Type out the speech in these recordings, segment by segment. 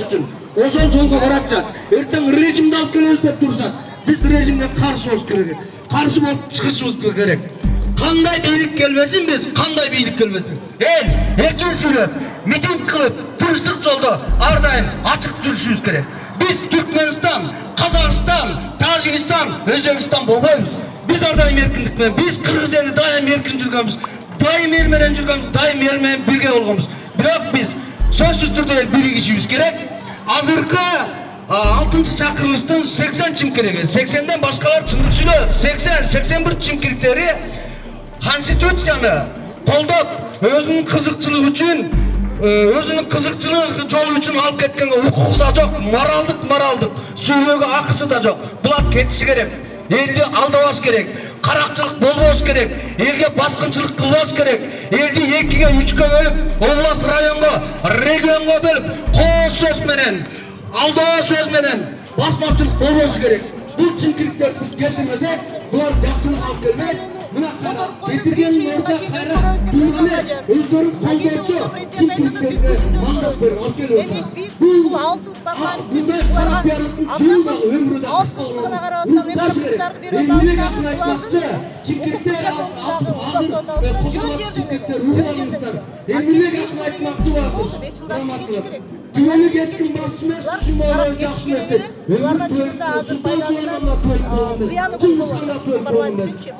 үшін ошол жолго баратчак. Эртең режимди алып келебиз деп турсак, биз режимге каршы болуш керек. Каршы болуп чыгышыбыз керек. Кандай бийлик келбесин биз, кандай бийлик келбесин. Эркин сүрөп, митинг кылып, тынчтык жолдо ар дайым ачык жүрүшүбүз керек. Биз Түркменстан, Казакстан, Тажикстан, Өзбекстан болбойбуз. Biz ardayım erkinlikten, biz Kırgız eli daim erkin жүргенбиз, daim el менен жүргенбиz, daim el менен birge болгонбуз. Бирок биз сөзсүз түрдө биригишибиz керек. Азыркы 6-чы чакырылыштын 80 чимкириги, 80ден башкалар чындык сүйлөйт. 80-81 чимкириктери конституцияны колдоп, өзүнүн кызыкчылыгы үчүн, өзүнүн кызыкчылык жолу үчүн алып кеткенге укугу да жок, моралдык сүйлөөгө акысы да жок. Булар кетиши керек. Eldi aldabаш керек, каракчылык болбош керек, элге баскынчылык кылбаш керек, элди 2-ге 3-кө бөлүп, область, районго, регионго бөлүп, коо сөз менен, алдоо сөз менен басмачылык болбош керек. Бул чимкириктер биз келтирмесек, булар жакшылык алып келбейт. Мына кара кетирген орда кайра дүйнө өздөрүн колдоочу чимкириктерге мандат берип алып келип. Бул алсыз парламент карапиялыктын жыйылда өмүрү да кыскалган. Элдиге акын айтмакчы, чимкириктер азыр кошулган чимкириктер угулаңыздар. Элдиге акын айтмакчы болот. Түнү кечкин башчы эмес, түшүмөр жакшы эмес. Өмүр тоюп, султан союлганга тоюп болгон.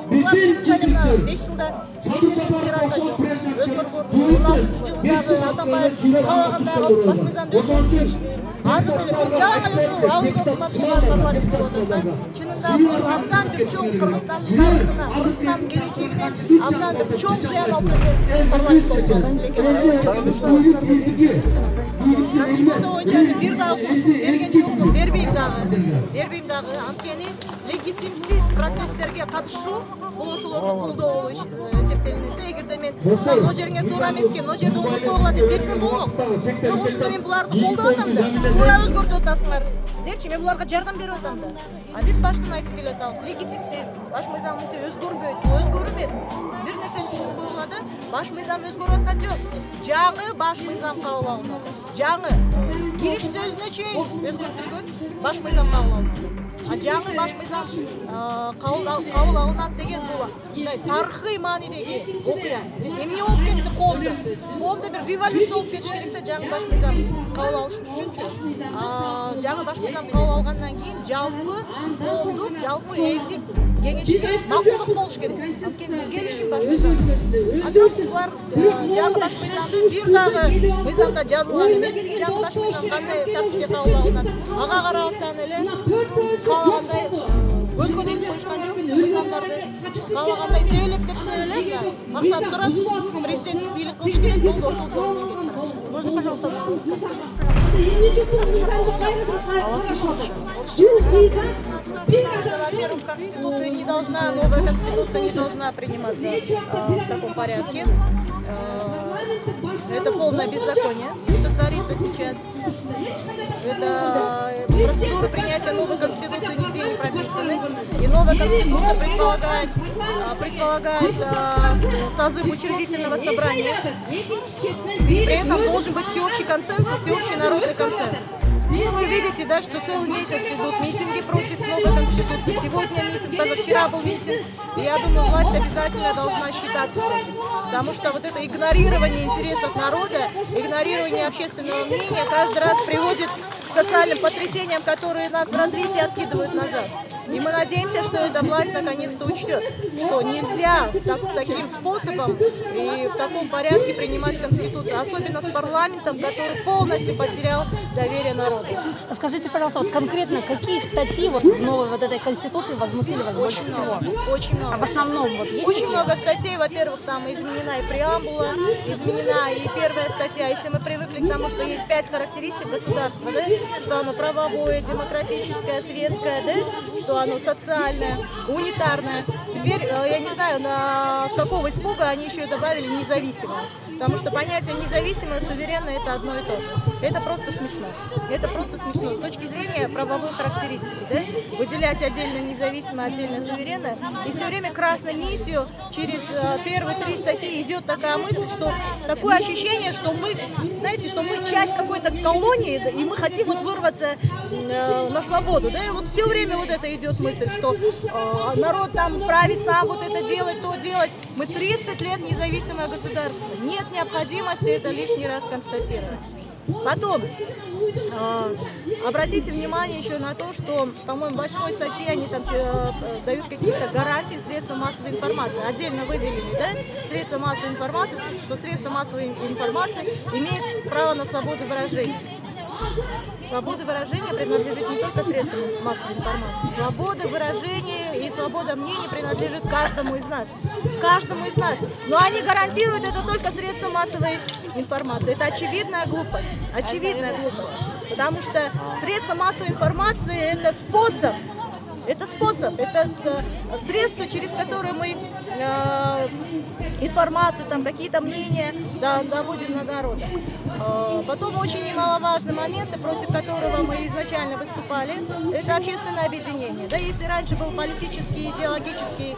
Биздин чимкириктер 5 жылда Садыр Сапаров ошол президенттер туюп, Атамбаев калагандагы башмыйзам чынында бул абдан бир чоң Кыргызстандын тарыхына, Кыргызстандын келечегине абдан бир чоң зыян алып келген парламент Конституция боюнча бир дагы берген жокмун, бербейм дагы. Анткени легитимсиз процесстерге катышуу бул ошолорду колдоо болуп эсептелинет. Эгерде мен мына жериңе туура эмес экен, мына жерде унутуп койгула деп берсем болмок. Бирок ошондо мен буларды колдоп атам да, туура өзгөртүп атасыңар депчи, мен буларга жардам берип атам да. А биз баштан айтып келатабыз, легитимсиз баш мыйзамыбызды өзгөрбөйт, бул өзгөрүү эмес. Бир нерсени түшүнүп койгула да, баш мыйзам өзгөрүп аткан жок. Жаңы баш мыйзам кабыл алынат. Жаңы кириш сөзүнө чейин өзгөртүлгөн баш мыйзам кабыл алынат. А жаңы баш мыйзам кабыл алынат деген бул тарыхый маанидеги окуя. Эмне болуп кетти коомдо? Коомдо бир революция болуп кетиш керек да жаңы баш мыйзам кабыл алыш үчүнчү. Жаңы баш мыйзам кабыл алгандан кийин жалпы коомдук, жалпы элдик кеңешке макулдук болуш керек. Анткени келишим баш мыйзам. Андан булар жаңы баш мыйзамды бир дагы мыйзамда жазылган эмес. Жаңы баш мыйзам кандай тартипке кабыл алынат? Ага карабастан эле каалагандай өзгө дейт коюшкан жок. Мыйзамдарды каалагандай тебелеп кетсе эле максат турат президенттик бийлик кылыш керек болду ошол жолу. Можно, пожалуйста, во-первых, Конституция не должна, новая Конституция не должна приниматься в таком порядке. Это полное беззаконие, все, что творится сейчас. Это процедура принятия новой Конституции нигде не прописаны. И новая Конституция предполагает созыв учредительного собрания. При этом должен быть всеобщий консенсус, всеобщий народный консенсус. Ну, вы видите, да, что целый месяц идут митинги против новой Конституции. Сегодня митинг, позавчера был митинг. И я думаю, власть обязательно должна считаться с этим. Потому что вот это игнорирование интересов народа, игнорирование общественного мнения каждый раз приводит к социальным потрясениям, которые нас в развитии откидывают назад. И мы надеемся, что эта власть наконец-то учтет, что нельзя таким способом и в таком порядке принимать Конституцию, особенно с парламентом, который полностью потерял доверие народа. Скажите, пожалуйста, вот конкретно какие статьи вот в новой вот этой Конституции возмутили вас больше всего? Очень много. А в основном вот есть очень много статей. Во-первых, там изменена и преамбула, изменена и первая статья. Если мы привыкли к тому, что есть 5 характеристик государства, да, что оно правовое, демократическое, светское, да, что оно социальное, унитарное. Теперь, я не знаю, с какого испуга они еще добавили независимое. Потому что понятие независимое, суверенное — это одно и то же. Это просто смешно. Это просто смешно. смешно. С точки зрения правовой характеристики, да, выделять отдельно независимое, отдельно суверенное, и все время красной нитью через первые 3 статьи идет такая мысль, что такое ощущение, что мы, знаете, что мы часть какой-то колонии, и мы хотим вот вырваться на свободу, да, и вот все время вот это идет мысль, что народ там вправе сам вот это делать, то делать. Мы 30 лет независимое государство, нет необходимости это лишний раз констатировать. Потом, обратите внимание еще на то, что, по-моему, в 8 статье они там дают какие-то гарантии средствам массовой информации. Отдельно выделены, да, средства массовой информации, что средства массовой информации имеют право на свободу выражения. Свобода выражения принадлежит не только средствам массовой информации. Свобода выражения и свобода мнения принадлежит каждому из нас. Каждому из нас. Но они гарантируют это только средствам массовой информации. Это очевидная глупость. Очевидная глупость. Потому что средства массовой информации – это способ. Это способ, это средство, через которое мы информацию, там какие-то мнения доводим на народ. Потом очень немаловажный момент, против которого мы изначально выступали, это общественное объединение. Да, если раньше был политический, идеологический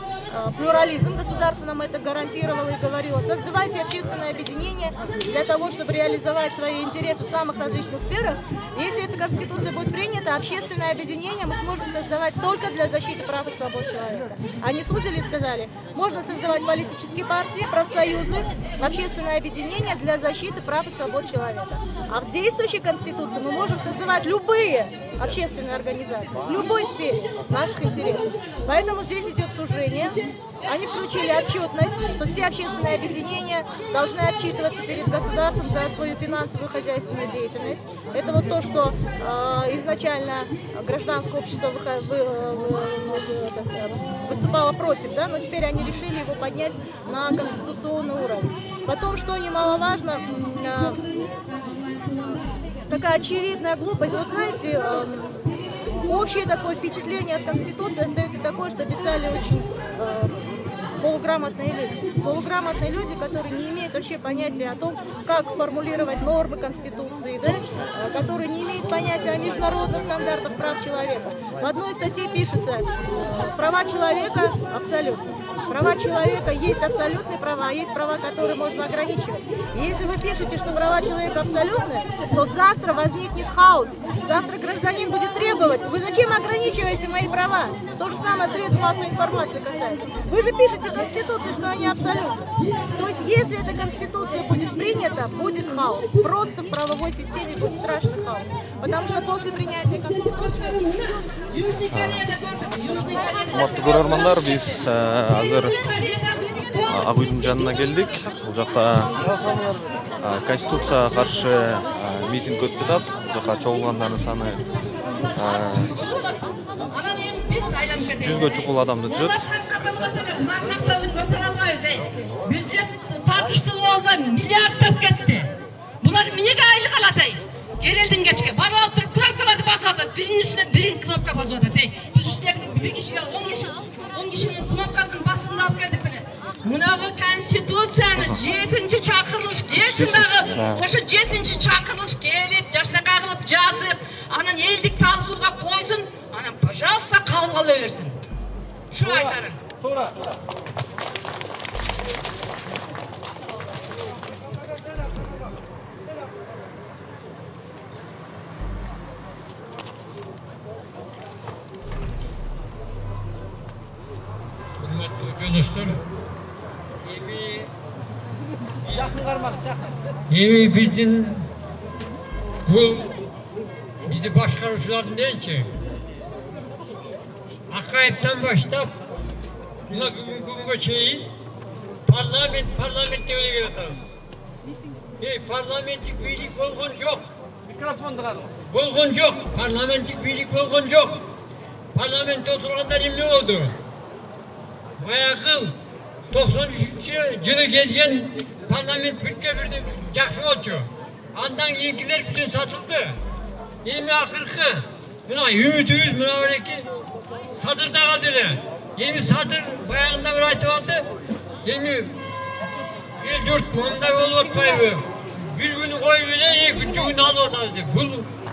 плюрализм, государство нам это гарантировало и говорило, создавайте общественное объединение для того, чтобы реализовать свои интересы в самых различных сферах. Если эта конституция будет принята, общественное объединение мы сможем создавать только для защиты прав и свобод человека. Они сузили и сказали, можно создавать политические партии, профсоюзы, общественное объединение для защиты прав и свобод человека. А в действующей конституции мы можем создавать любые общественные организации, в любой сфере наших интересов. Поэтому здесь идет сужение. Они включили отчетность, что все общественные объединения должны отчитываться перед государством за свою финансовую и хозяйственную деятельность. Это вот то, что изначально гражданское общество выступало против, да? Но теперь они решили его поднять на конституционный уровень. Потом, что немаловажно, такая очевидная глупость. Вот знаете, общее такое впечатление от Конституции остается такое, что писали очень полуграмотные люди. Полуграмотные люди, которые не имеют вообще понятия о том, как формулировать нормы Конституции, да? Которые не имеют понятия о международных стандартах прав человека. В одной статье пишется, права человека абсолютны. Права человека есть абсолютные права, а есть права, которые можно ограничивать. И если вы пишете, что права человека абсолютны, то завтра возникнет хаос. Завтра гражданин будет требовать, вы зачем ограничиваете мои права? То же самое средств массовой информации касается. Вы же пишете в Конституции, что они абсолютны. То есть, если эта Конституция будет принята, будет хаос. Просто в правовой системе будет страшный хаос. Потому что после принятия Конституции... Құрметті көрермандар, біз қазір Ақ үйдің жанына келдік. Бұл жақта Конституцияға қаршы митинг өтіп жатады. Бұл жаққа чоғылғандардың саны 100-ге чукул адамды түзет. Бюджет тартышты болса миллиардтап кетті. Бұлар неге айлық алады? Керелдің кешке барып алып тұрып кнопкаларды басады. Бірінің үстіне бірін кнопка басады. Біз үстіне бір кешіге 10 кешіге кнопкасын басында алып келдік біле. Мұнағы конституцияны 7-ші чақырылыш келсін дағы. Ошы 7-ші чақырылыш келіп, жашына қағылып жазып, анан елдік талқыға қойсын, анан пожалуйста қабыл қала берсін. Шу айтарым. Arkadaşlar, bizden bu bizi başkarışlardan değil ki Akayip'ten başlayıp buna bugünkü şeyin parlamentte öyle yaratırız. Parlamentik birlik bolğun yok. Bolğun yok. Parlamentik birlik bolğun yok. Parlamentte oturanlar ne oldu? Bayağı 93 yılı gelgen parlament bütçe birdi, yaxşı oldu. Andan yenikiler bütün satıldı. Yemi akırkı, buna ümitimiz, buna öyleki sadırda kadılı. Yemi sadır, bayağında bir aytı oldu. Yemi el yurt, manda yol otmayı. Bir günü koy bile, ikinci günü al otardı.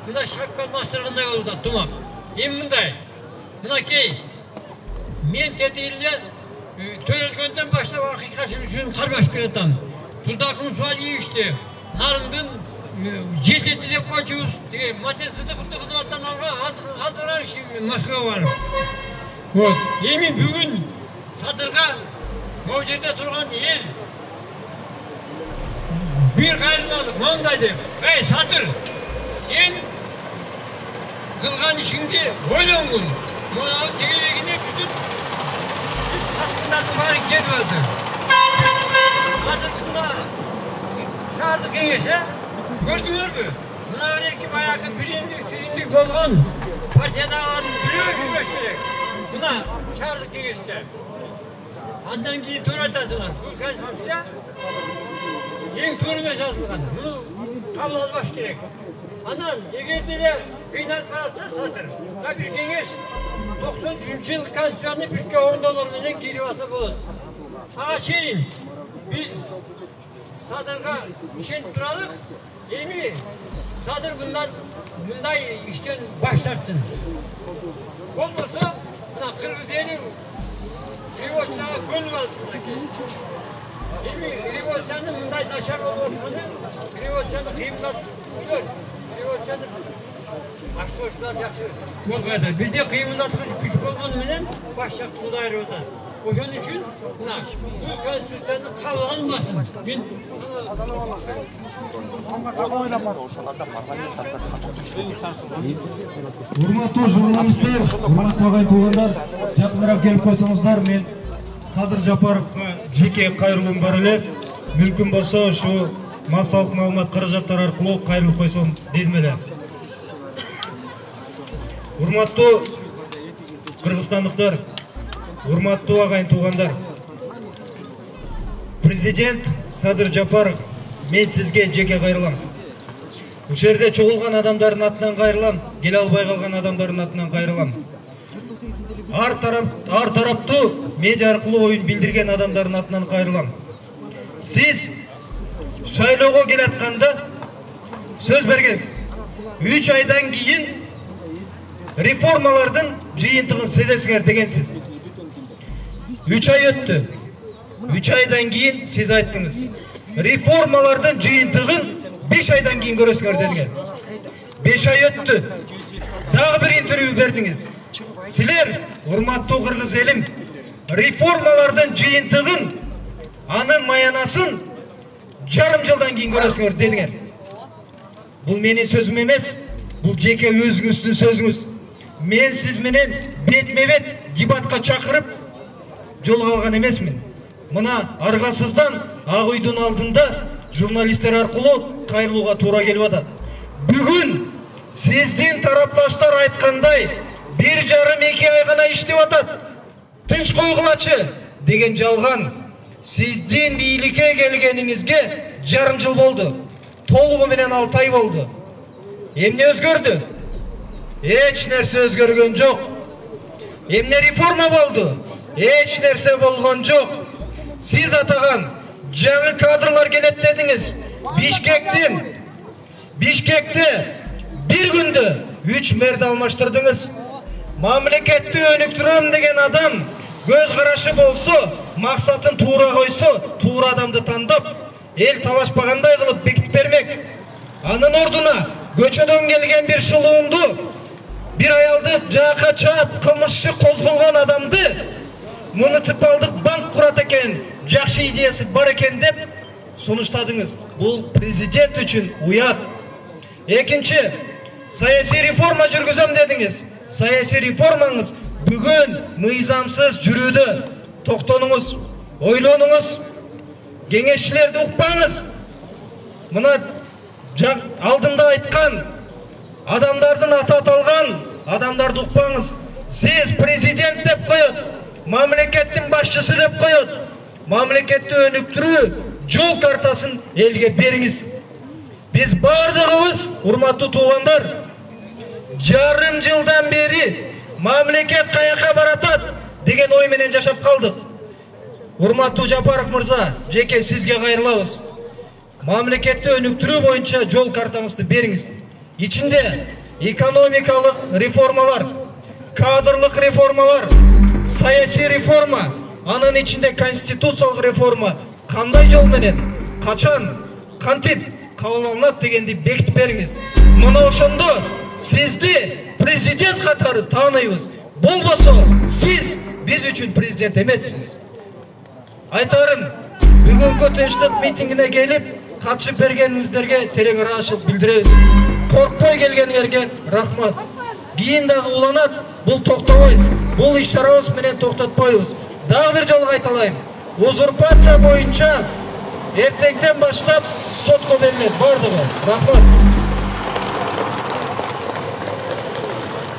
Mına şapkallaştırgандай oldu tumak. Eminday. Mınakey. Men tetiğiyle törelgönden başlap hakikatin üçün karbaş kiretam. Tuldakın sual iyi işte. Narındın jeteti de koçuz. Matesizde kutlu kızmattan aldıran şimdi Moskva var. Emin bugün Sadırga Mevcede durgan el bir gayrıladık, mondaydı. Ey Sadır, sen kılgan işinde oylan bunu. Bunu alıp tegelegine bütün hakkından var gelmezdi. Sadır'ında çağırdık kengese, gördüler mü? Buna öyle bayağı bilindik olgan partiyada adı biliyor mu gösterek? Buna çağırdık kengeste. Andan ki tur atasılar. Bu kaç hapsa en turuna yazılgan. Bunu kabul almak gerek. Anan eğer kıynak parası satır. Tabii kengeş 93. yıl konstitusiyonu Türkiye ordularının kirivası bulur. Ağa şeyin biz Sadırga işen duralık. Emi Sadır bunday işten başlarsın. Olmasa Kırgıziye'nin Rivoçlara gönül altındaki. Rivoçların bunday naşar olmasını, Rivoçların kıyımlar tutuyor. Rivoçların aşkoşlar yakşı. Bu kadar. Bizde kıyımlatmış güç olmanın bilen başlaktı bu daire oda. Onun için bu konstitusiyonu kabul almasın. Ben Урматтуу журналисттер, урматтуу агай туугандар, жакыныраак келип койсоңуздар, мен Садыр Жапаровго жеке кайрылуум бар эле. Мүмкүн болсо ушу массалык маалымат каражаттары аркылуу кайрылып койсом дедим эле. Урматтуу кыргызстандыктар, урматтуу агайын туугандар. Президент Садыр Жапаров, мен сизге жеке кайрылам. Ушул жерде чогулган адамдардын атынан кайрылам, келе албай калган адамдардын атынан кайрылам. Ар тараптуу медиа аркылуу оюн билдирген адамдардын атынан кайрылам. Сиз шайлоого келатканда сөз бергенсиз. 3 айдан кийин реформалардын жыйынтыгын сезесиңер дегенсиз. 3 ай өттү. 3 айдан кийин сиз айттыңыз. Реформалардын жыйынтыгын 5 aydan keyin görürsünüz dediler. 5 ay öttü. Daha bir interview verdiniz. Siler, urmattуу Kırgız elim, reformalardan jıyıntığın, anın mayanasın, жарым жылдан keyin görürsünüz dediler. Bu menin sözüm emes, bu jeke özünüzdün sözünüz. Men siz menen betme-bet debatка çakırıp, jolga algan emesmin. Mına argasızdan Ак Үйдүн алдында jurnalistler arkılуу kayrılууга туура келип атат. Бүгүн сиздин тарапташтар айткандай 1,5-2 ай гана иштеп атат. Тынч койгулачы деген жалган сиздин бийликке келгениңизге жарым жыл болду. Толугу менен 6 ай болду. Эмне өзгөрдү? Эч нерсе өзгөргөн жок. Эмне реформа болду? Эч нерсе болгон жок. Siz атаган жаңы кадрлар келет дедиңиз. Бишкекте bir günde 3 mərdə almaştırdınız. Mamleketти önüktürəm деген adam göz qaraşı bolsa, maksatın tuğra koysa, tuğra adamdı tandap, el talashpagандай kılıp bekitip bermek. Anın orduna göçödön gelgen bir şuluğundu, bir ayaldı jaaka çaap kılmışçı kozgulgan adamdı. Munitsipaldık bank kurat eken, jakşı ideyası bar eken dep sonuçtadınız. Bu prezident üçün uyat. Ekinci, sayasi reforma жүргүзөм dediniz. Sayasi reformanız bugün mıyzamsız жүрүүдө. Toktonunuz, oylonunuz, kеңешçilerdi ukpаңыз. Mına aldımda aytkan, adamdardın аты аталган, adamdardı ukpаңыз. Siz prezident dep koyot, mamlekettin başçısı dep koyot. Mamleketти өнүктүрүү жол картасын elge beriңiz. Biz bardığımız, urmattуу tuğanlar, жарым жылдан beri mamleket kayaka baratat деген oy menen жашап kaldık. Urmattуу Жапаров mırza, jeke sizge kayrılabız. Mamleketти өнүктүрүү боюнча жол картаңызды бериңиz. İçinde экономикалық реформалар, кадрлық реформалар, саяси реформа, анын içinde конституциялық реформа қандай жол менен, қачан, кантип кабыл алынат дегенди бекитип бериңиз. Мына ошондо сизди президент катары тааныйбыз. Болбосо сиз биз үчүн президент эмессиз. Айтарым, бүгүнкү тынчтык митингине келип катышып бергениңиздерге терең ыраазычылык билдиребиз. Коркпой келгениңерге рахмат. Кийин дагы уланат, бул токтобойт. Бул иш-чарабыз менен токтотпойбуз. Дагы бир жолу кайталайм. Узурпация боюнча эртеңден баштап сотко берилет бардыгы. Рахмат.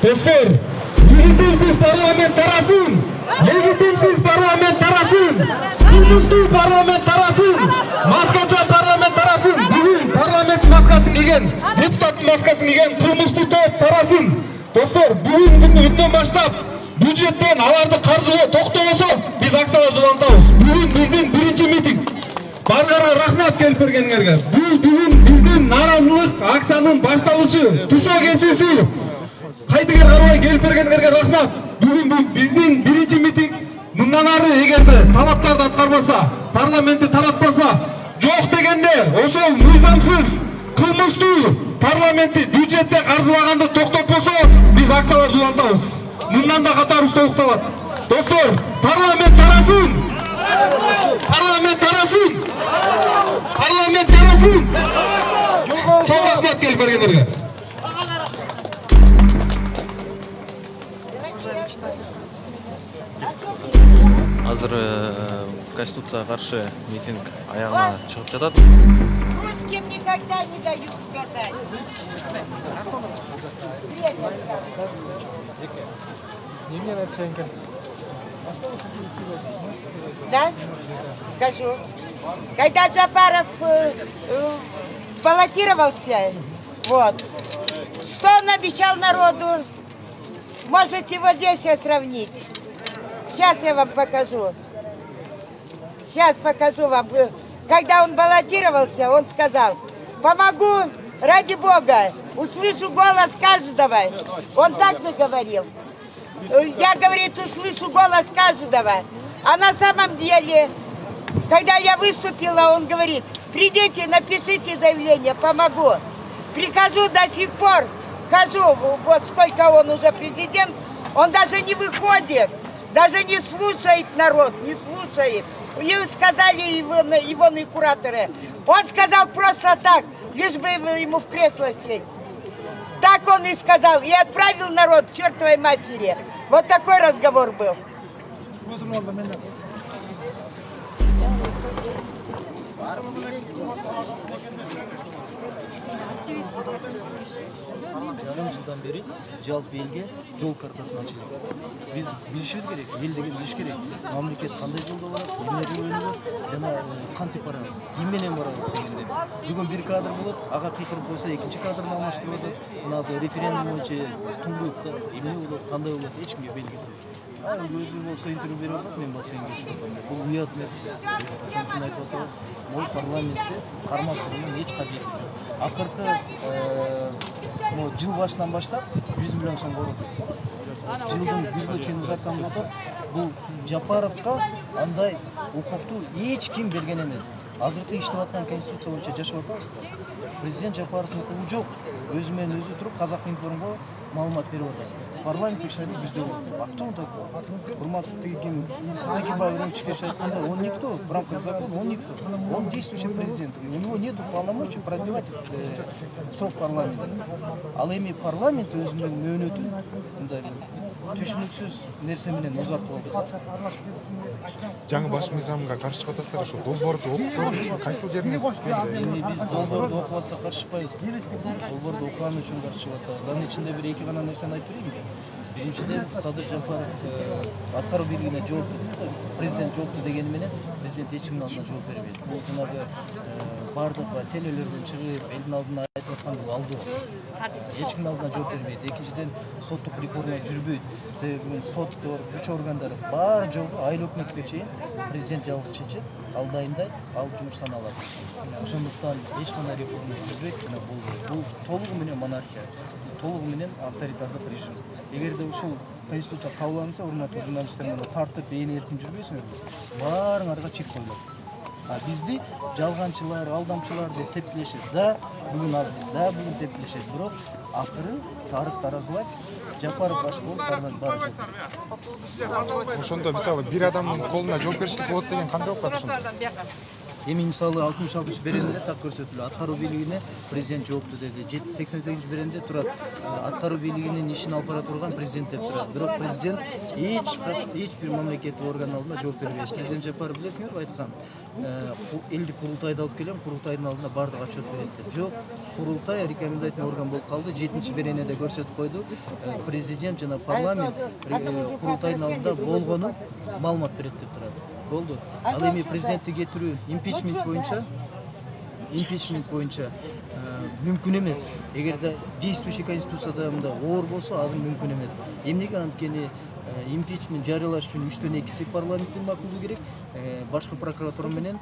Достор, легитимсиз парламент тарасын! Легитимсиз парламент тарасын! Кылмыштуу парламент тарасын! Маскача парламент тарасын! Бүгүн парламент маскасын кийген, депутаттын маскасын кийген кылмыштуу топ тарасын! Достор, бүгүн күндөн баштап бюджеттен аларды каржылоо токтобосо, биз акцияларды улантабыз. Бүгүн биздин биринчи митинг. Баргарга рахмат келип бергениңерге. Бул бүгүн биздин нааразылык акциянын башталышы, тушоо кесүүсү. Кайдыгер карабай келип бергениңерге рахмат. Бүгүн бул биздин биринчи митинг. Мындан ары эгерде талаптарды аткарбаса, парламентти таратпаса, жок дегенде ошол мыйзамсыз, кылмыштуу парламентти бюджетте каржылаганды токтотпосо, биз акцияларды улантабыз. Мындан да катарыбыз толукталат. Достор, парламент тарасын! Парламент тарасын! Парламент тарасын! Чоң рахмат келип бергениңерге. Азыр конституцияга каршы митинг аягына чыгып жатат. Русским никогда не дают сказать. Да? Скажу. Когда Джапаров баллотировался, вот, что он обещал народу, можете в Одессе сравнить. Сейчас я вам покажу. Сейчас покажу вам. Когда он баллотировался, он сказал: помогу, ради Бога, услышу голос каждого. Он так же говорил. Я, говорит, услышу голос каждого. А на самом деле, когда я выступила, он говорит: придите, напишите заявление, помогу. Прихожу до сих пор, хожу, вот сколько он уже президент, он даже не выходит. Даже не слушает народ, не слушает. Ему сказали его кураторы. Он сказал просто так, лишь бы ему в кресло сесть. Так он и сказал. И отправил народ к чертовой матери. Вот такой разговор был. Жарым жылдан бери жалпы элге жол картасын ачып жатат. Биз билишибиз керек, эл деген билиш керек. Мамлекет кандай жолдо барат, эмнеге өнүгөт, жана кантип барабыз, ким менен барабыз дегенде. Бүгүн бир кадр болот, ага кыйкырып койсо экинчи кадрын алмаштырып атат. Мына референдум боюнча туңгуюкта эмне болот, кандай болот, эч кимге белгисиз. Өзү болсо интервью берип атат, мен болсо келишип атам. Бул уят нерсе. Ошондон айтып атабыз, могу парламентте кармап турганын эч кажети жок. Акыркы жыл башынан баштап 100 миллион сом корот. Жылдын күзгө чейин узарткан болсок, бул Жапаровго андай укукту эч ким берген эмес. Азыркы иштеп аткан конституция боюнча жашап атабыз. Президент Жапаровдун укугу жок. Өзү менен өзү туруп Казак информго маалымат берип атат. Парламент текшерүү бизде болот. А кто он такой? Урматтуу ким Бабирович айтканда, он никто, в рамках закона он никто. Он действующий президент. И у него нет полномочий продлевать срок парламента. Ал эми парламент өзүнүн мөөнөтүн мындай түшүнүксүз нерсе менен узартып алды. Жаңы баш мыйзамга каршы чыгып атасыздар, ошо долбоорду окуп көрдүңүзбү? Кайсыл жерине? Эми биз долбоорду окубасак каршы чыкпайбыз. Долбоорду окуган үчүн каршы чыгып атабыз. Анын ичинде бир эки гана нерсени айтып берейинби? Биринчиден, Садыр Жапаров аткаруу бийлигине жоопту, президент жоопту дегени менен президент эч кимдин алдына жооп бербейт. Бул жанагы бардык телелерден чыгып, элдин алдына айтып аткан бул алдоо. Эч ким алдына жооп бербейт. Экинчиден соттук реформа жүрбөйт. Себеби соттор, күч органдары баары жолу айыл өкмөткө чейин президент жалгыз чечет, ал дайындайт, ал жумуштан алат. Ошондуктан эч кандай реформа жүрбөйт, жана бул толугу менен монархия, толугу менен авторитардык режим. Эгерде ушул конституция кабылданса, урматтуу журналисттер, мына тартып, ээн эркин жүрбөйсүңөр, баарыңарга чек коюлат. Бизди жалганчылар, алдамчылар деп тепкилешет. Да, бүгүн ал биз, да, бүгүн тепкилешет. Бирок акыры тарых таразылайт, Жапаров баш болуп баары жок. Ошондо мисалы бир адамдын колуна жоопкерчилик болот деген кандай окуат ошондо? Эми мисалы 66 беренде так көрсөтүлөт. Аткаруу бийлигине президент жоопту деди. 88 беренде турат. Аткаруу бийлигинин ишин алып бара турган президент деп турат. Бирок президент эч бир мамлекеттик орган алдында жооп бербейт. Президент Жапаров билесиңерби айткан? Элдик курултайды алып келем, курултайдын алдында бардык отчет берет деп. Жок, курултай рекомендательный орган болуп калды. 7 беренеде көрсөтүп койду. Президент жана парламент курултайдын алдында болгону маалымат берет деп турат. Болду. Ал эми президентти кетирүү импичмент боюнча мүмкүн эмес. Эгерде действующий конституцияда мында оор болсо, азыр мүмкүн эмес. Эмнеге анткени импичмент жарыялаш үчүн 3/2 парламенттин макулдугу керек, башкы прокуратура менен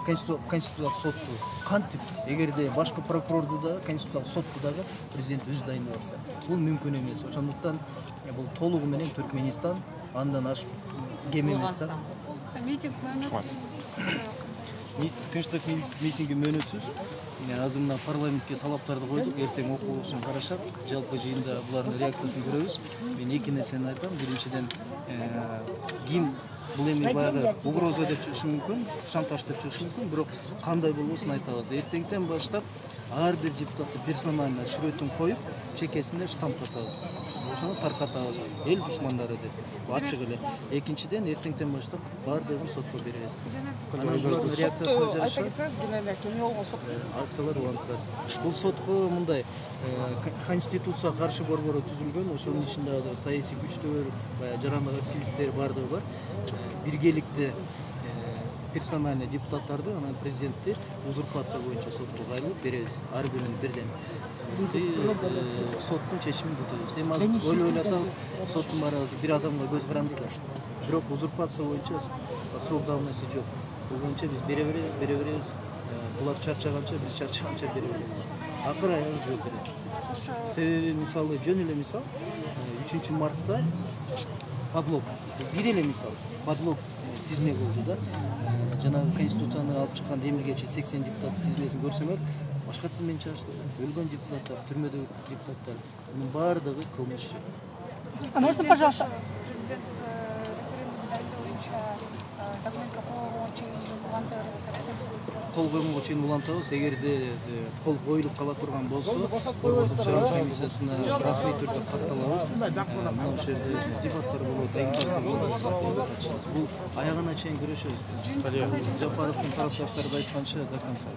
конституциялык сотту. Кантип, эгерде башкы прокурорду да, конституциялык сотту дагы президент өзү дайындап атса, бул мүмкүн эмес. Ошондуктан бул толугу менен Түркмөнстан, андан ашып кем эмес да. Митинг Тынчтык митинги мөөнөтсүз. Азыр мына парламентке талаптарды койдук, эртең окуусун карашат. Жалпы жыйында булардын реакциясын көрөбүз. Мен эки нерсени айтам. Биринчиден, ким бул эми баягы угроза деп чыгышы мүмкүн, шантаж деп чыгышы мүмкүн, бирок кандай болбосун айта алабыз. Эртеңден баштап ар бир депутатты персонально сүрөтүн коюп, чекесинде штамп жасабыз. Ошону таркатабыз. Эл душмандары деп. Ачык эле. Экинчиден, эртеңден баштап баардыгын сотко беребиз. Анын реакциясына жараша акциялар улантылат. Бул сотко мындай конституцияга каршы борбору түзүлгөн, ошонун ичинде азыр саясий күчтөр, жарандык активисттер баардыгы бар. Биргеликте персональный депутаттарды, анан президентти узурпация боюнча сотко кайрылып беребиз. Ар бирин бирден. Соттун чечимин күтөбүз. Эми азыр ойлоп атабыз, соттун баарыбыз бир адамга көз каранды да. Бирок узурпация боюнча срок давности жок. Бул боюнча биз бере беребиз. Булар чарчаганча, биз чарчаганча бере беребиз. Акыры аягы жооп берет. Себеби мисалы жөн эле мисал 3 мартта подлог, бир эле мисал, подлог тизме болду да. Жанагы конституцияны алып чыккан эмилгечи 80 депутат тизмесин көрсөңөр, башка тизмени чыгыштыр. Өлгөн депутаттар, түрмөдөгү депутаттар, мунун баардыгы кылмыш. А можно, пожалуйста? Президент документке кол койгонго чейин улантабыз. Эгерде кол коюлуп кала турган болсо, Борбордук шайлоо комиссиясына расмий түрдө катталабыз. Мына ошол жерде дебаттар болот, агитация болот. Бул аягына чейин күрөшөбүз. Жапаровдун тарапташтары айтканча до конца.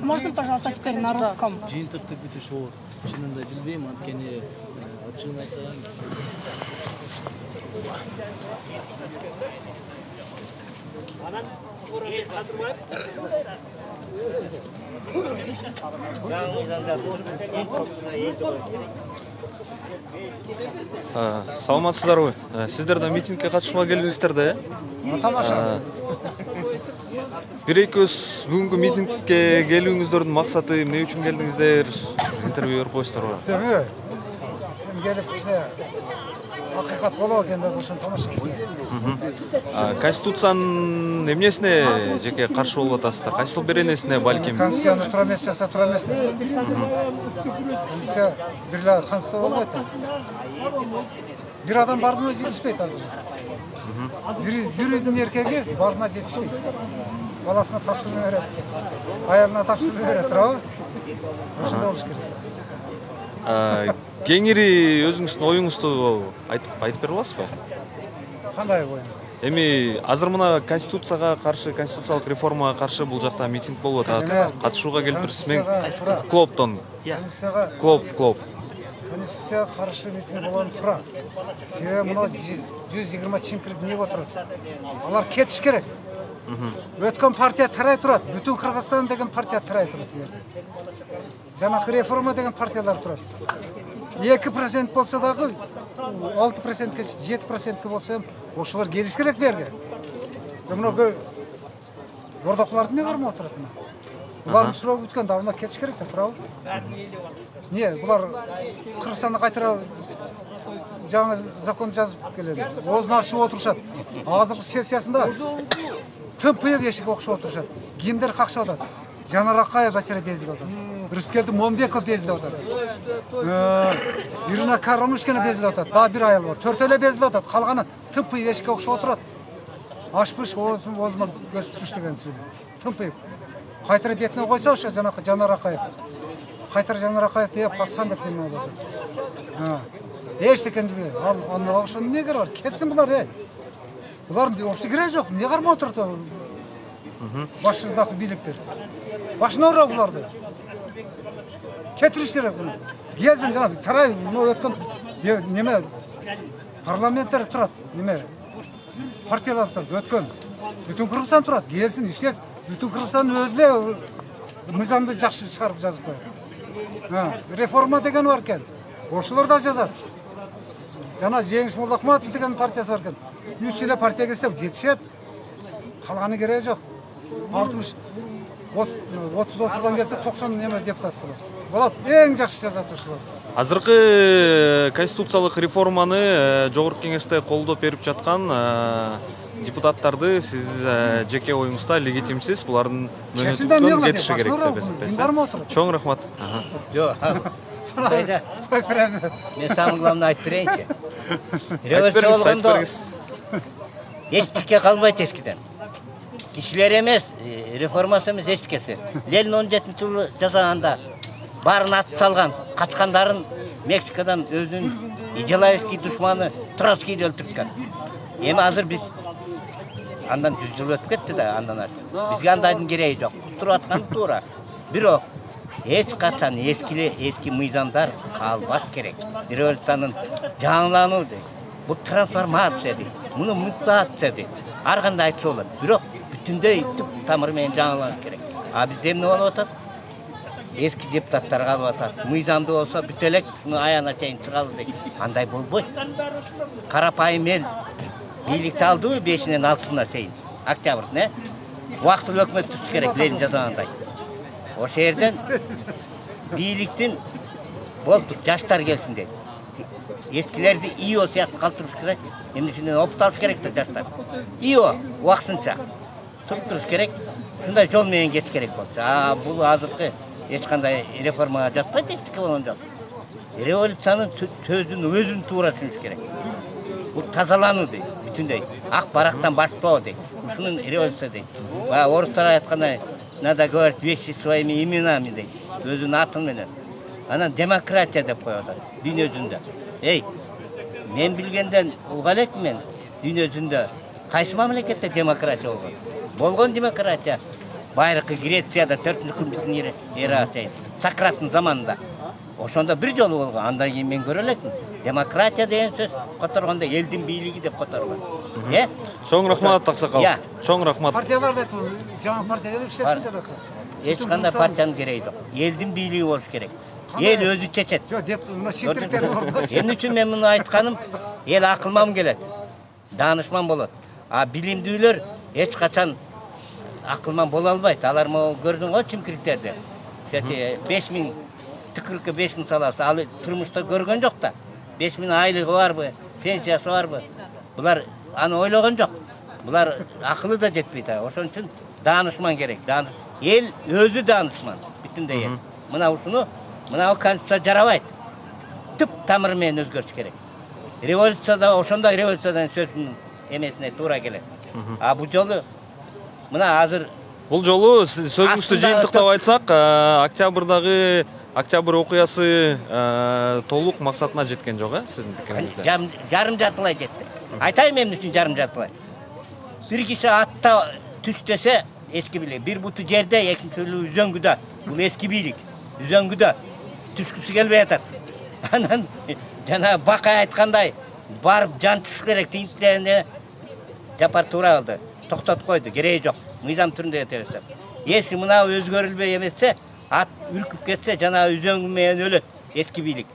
Можно, пожалуйста, теперь на русском? Жыйынтыкты күтүш болот. Чынында билбейм, анткени ачыгын айтайын. Саламатсыздарбы? Сиздер да митингге катышууга келдиңиздер да, Тамаша. Бир экөөбүз бүгүнкү митингге келүүңүздөрдүн максаты эмне үчүн келдиңиздер? Интервью берип коесуздарбы? Келип бизде акыйкат болобу экен деп ошону тамаша. Конституциянын эмнесине жеке каршы болуп атасыздар? Кайсыл беренесине балким? Конституцияны тура эмес жаса тура эмес. Эмесе бир эле конституция болбойт. Бир адам бардыгына жетишпейт азыр. Бир үйдүн эркеги бардыгына жетишпейт. Баласына тапшырма берет, аялына тапшырма берет, туурабы? Ошондой болуш керек. Кеңири өзүңүздүн оюңузду айтып бере аласызбы? Кандай оюң? Эми азыр мына конституцияга каршы, конституциялык реформага каршы бул жакта митинг болуп атат. Катышууга келип турсуз. Мен клубтон. Клуб. Конституцияга каршы митинг болгон тура. Себеби мына 120 чимкирик эмнеге отурат? Алар кетиш керек. Өткен партия тарай тұрады. Бүтін Қырғызстан деген партия тарай тұрады. Жаңағы реформа деген партиялар тұрады. 2% болса дағы 6%-ке 7%-ке болса ошылар келіш керек берге. Мынау ордақларды не қармай отырады? Бұлардың сұрау өткен дауына кетіш керек те, тұрау. Не, бұлар Қырғызстанға қайтыра жаңа закон жазып келеді. Оғызын ашып отырышады. Азық сессиясында тым-пиып ешік оқшып отырышады. Гимдер қақшы отырады. Жанар Ақаев әсері безілі отырады. Рыскелді Момбеков безілі отырады. Ирина Карамышкина безілі отырады. Daha bir ayıl var. Төртеле безілі отырады. Қалғаны тым-пиып ешік оқшып отырады. Ашпыш оғызыма көз сүштеген сөйлі. Тым-пиып. Қайтыры бетіне қойса ұшы Жанар Ақаев. Қайтыр Жанар Ақаев deyip қалсан деп демей болады. Ештекендігі. Аннаға ұшын не кере бар? Кетсін бұлар, Бұлардың опсы кере жоқ. Не қарма отырды? Başınдағы биліктер. Başına ұра бұларды. Кетіріш керек бұны. Келсін жаңа, тарай, өткен, неме, парламенттер тұрады, неме, партиялар тұрады, өткен. Бүтін Қырғызстан тұрады, келсін, іштес, бүтін Қырғызстан өзіне мызамды жақсы шығарып жазып қойды. Реформа деген бар екен. Ошылар да жазады. Жаңа Жеңіс Молдахметов деген партиясы бар екен. 3 жылы партия келсе, жетішеді. Қалғаны керегі жоқ. 30-30'dan келсе 90 неме депутат болады. Болады, ең жақсы жазады ошылар. Азыркы конституциялык реформаны жогорку кеңеште колдоп берип жаткан депутаттарды сиз жеке оюңузда легитимсиз, булардын мөөнөтүнөн кетиши керек деп эсептейсиз. Чоң рахмат. Жок. Мен самый главный айтып берейинчи. Революция болгондо эчтеке калбайт эскиден. Кишилер эмес, реформасы эмес эчтекеси. Ленин 17-жылы жасаганда барын атып салган, качкандарын Мексикадан өзүнүн идеологический душманы Троцкийди өлтүрткөн. Эми азыр биз андан 100 жыл өтүп кетти да, андан артык. Бизге андайдын кереги жок. Туруп аткан туура. Бирок эч качан эски мыйзамдар калбаш керек. Революциянын жаңылануу дейт. Бул трансформация дейт. Муну мутация дейт. Ар кандай айтса болот. Бирок бүтүндөй түп тамыры менен жаңыланыш керек. А бизде эмне болуп атат? Eski депутаттар калып атат. Мыйзамды болсо бүт элек, шуну аяна чейин чыгалы дейт. Андай болбойт. Карапайым эл бийликти алдыбы 5-нен 6-сына чейин. Октябрь, Убактылуу өкмөт түзүш керек, Ленин жасагандай. Ошол жерден бийликтин болду, жаштар келсин дейт. Eskilерди ИО сыяктуу калтырыш керек. Эмне үчүн опыт алыш керек да жаштар. ИО убакытынча туруш керек. Шундай жол менен кетиш керек болчу. Бул азыркы эч кандай реформага жатпайт, эчтеке болгон жок. Революциянын сөзүн өзүн туура түшүнүш керек. Бул тазалануу дейт, бүтүндөй. Ак барактан баштоо дейт. Ушунун революция дейт. Орустар айткандай, надо говорить вещи своими именами дейт. Өзүнүн атын менен. Анан демократия деп коет атат, дүйнө жүзүндө. Мен билгенден угал мен дүйнө жүзүндө кайсы мамлекетте демократия болгон? Болгон демократия байыркы Грецияда 4-күн биздин эра чейин, Сократтын заманында. Ошондо бир жолу болгон, андан кийин мен көрө элекмин. Демократия деген сөз которгондо элдин бийлиги деп которгон. Чоң рахмат Аксакал. Чоң рахмат. Партиялар да жаңа партия келип иштесин жарака. Эч кандай партиянын кереги жок. Элдин бийлиги болуш керек. Эл өзү чечет. Жок, деп шиктиктер бар. Эмне үчүн мен муну айтканым? Эл акылман келет. Данышман болот. Билимдүүлөр эч качан акылман боло албайт. Алар көрдүң го чимкириктерди. 5000 тükürükке 5000 саласы, ал турмушта көргөн жок да. 5000 айлыгы барбы, пенсиясы барбы? Булар аны ойлогон жок. Булар акылы да жетпейт. Ошон үчүн данышман керек. Эл өзү данышман. Бүтүндөй эл. Мына конституция жарабайт. Түп тамыры менен өзгөртүш керек. Революцияда ошондой революциядан сөзүнүн эмесине туура келет. Бул жолу мына азыр Бул жолу сөзүңүздү жыйынтыктап айтсак, Октябрь окуясы толук максатына жеткен жок, сиздин пикириңизде? Жарым жартылай жетти. Айтайын эмне үчүн жарым жартылай? Бир киши атта түш десе эски бийлик, бир буту жерде, экинчisi үзөңгүдө. Бул эски бийлик. Үзөңгүдө түшкүсү келбей атат. Анан жана Бакай айткандай, барып жан түшүш керек, тинчтене жапар туура калды. токтотуп койду, кереги жок. Мыйзам түрүндө өтө берсе. Эси мына өзгөрүлбөй эмесе, ат үркүп кетсе жана үзөңү менен өлөт эски бийлик.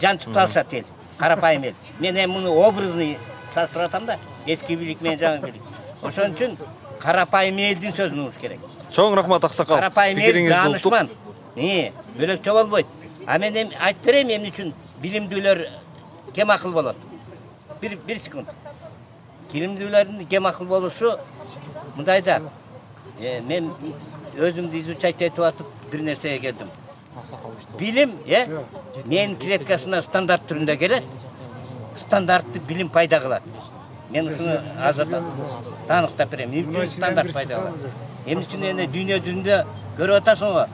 Жан тупталышат эл, карапайым эл. Мен эми муну образный салыштырып атам да, эски бийлик менен жаңы бийлик. Ошон үчүн карапайым элдин сөзүн угуш керек. Чоң рахмат аксакал. Карапайым эл данышман. Бөлөкчө болбойт. А мен эми айтып берейин эмне үчүн билимдүүлөр кем акыл болот. Bir sekund. Bilimdүүлөрдүн кем акыл болушу мындайда. Мен өзүмдү изучать этип атып бир нерсеге келдим. Билим, менин клеткасына стандарт түрүндө келет. Стандартты билим пайда кылат. Мен ушуну азыр таныктап берем. Эмне үчүн стандарт пайда кылат? Эмне үчүн эне дүйнө жүзүндө көрүп атасыңбы?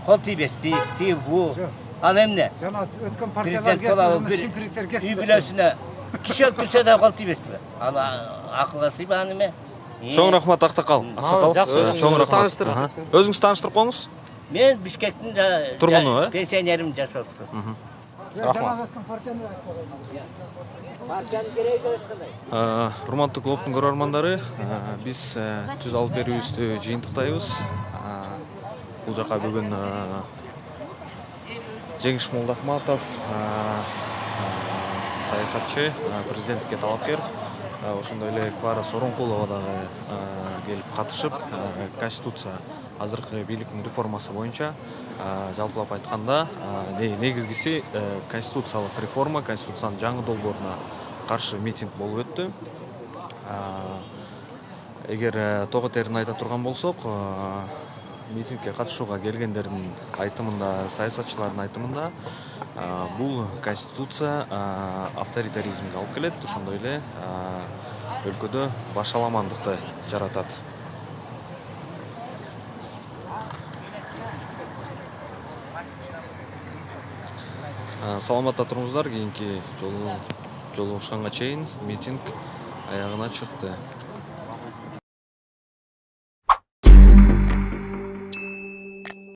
Кол тийбестик, тип бу. Ал эмне? Жана өткөн партиялар үй бүлөсүнө киши өлтүрсө да кол тийбестиби? Ал акылга сыйбаган эме. Чоң рахмат Актакал. Чоң рахмат. Өзүңүз тааныштырып коюңуз. Мен Бишкектин тургуну, пенсионерим жашоочусу. Рахмат. Урматтуу клубтун көрөрмандары, биз түз алып берүүбүздү жыйынтыктайбыз. Бул жака бүгүн Жеңиш Молдахматов, саясатчы, президенттикке талапкер, ошондой эле Клара Сооронкулова дагы келип катышып, конституция азыркы бийликтин реформасы боюнча жалпылап айтканда негизгиси конституциялык реформа, конституциянын жаңы долбооруна каршы митинг болуп өттү. Эгер тоо терин айта турган болсок, митингке катышууга келгендердин айтымында, саясатчылардын айтымында, бул конституция авторитаризмге алып келет, ошондой эле өлкөдө башаламандыкты жаратат. Саламатта туруңуздар, кийинки жолугушканга чейин митинг аягына чыкты.